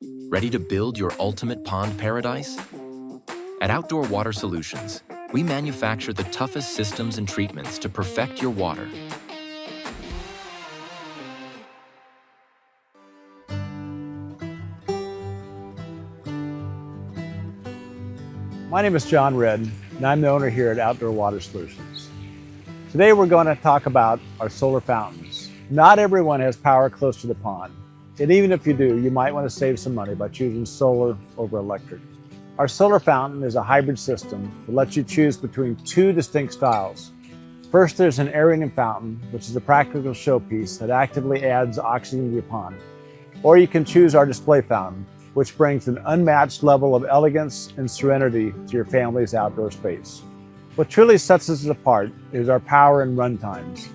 Ready to build your ultimate pond paradise? At Outdoor Water Solutions, we manufacture the toughest systems and treatments to perfect your water. My name is John Redd, and I'm the owner here at Outdoor Water Solutions. Today we're going to talk about our solar fountains. Not everyone has power close to the pond, and even if you do, you might want to save some money by choosing solar over electric. Our solar fountain is a hybrid system that lets you choose between two distinct styles. First, there's an aerating fountain, which is a practical showpiece that actively adds oxygen to your pond. Or you can choose our display fountain, which brings an unmatched level of elegance and serenity to your family's outdoor space. What truly sets us apart is our power and run times.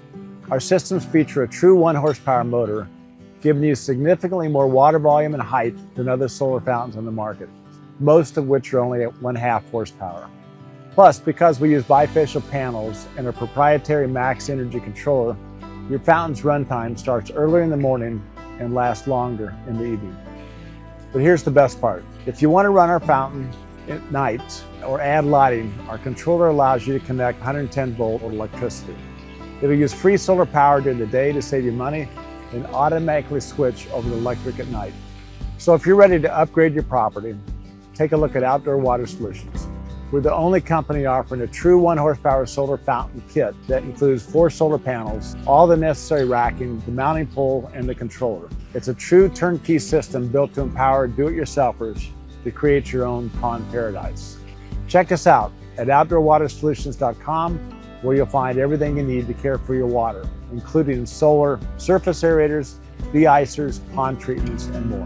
Our systems feature a true 1 horsepower motor, giving you significantly more water volume and height than other solar fountains on the market, most of which are only at 1/2 horsepower. Plus, because we use bifacial panels and a proprietary max energy controller, your fountain's runtime starts earlier in the morning and lasts longer in the evening. But here's the best part. If you want to run our fountain at night or add lighting, our controller allows you to connect 110-volt electricity. It'll use free solar power during the day to save you money and automatically switch over to electric at night. So if you're ready to upgrade your property, take a look at Outdoor Water Solutions. We're the only company offering a true 1 horsepower solar fountain kit that includes 4 solar panels, all the necessary racking, the mounting pole, and the controller. It's a true turnkey system built to empower do-it-yourselfers to create your own pond paradise. Check us out at outdoorwatersolutions.com, where you'll find everything you need to care for your water, including solar, surface aerators, de-icers, pond treatments, and more.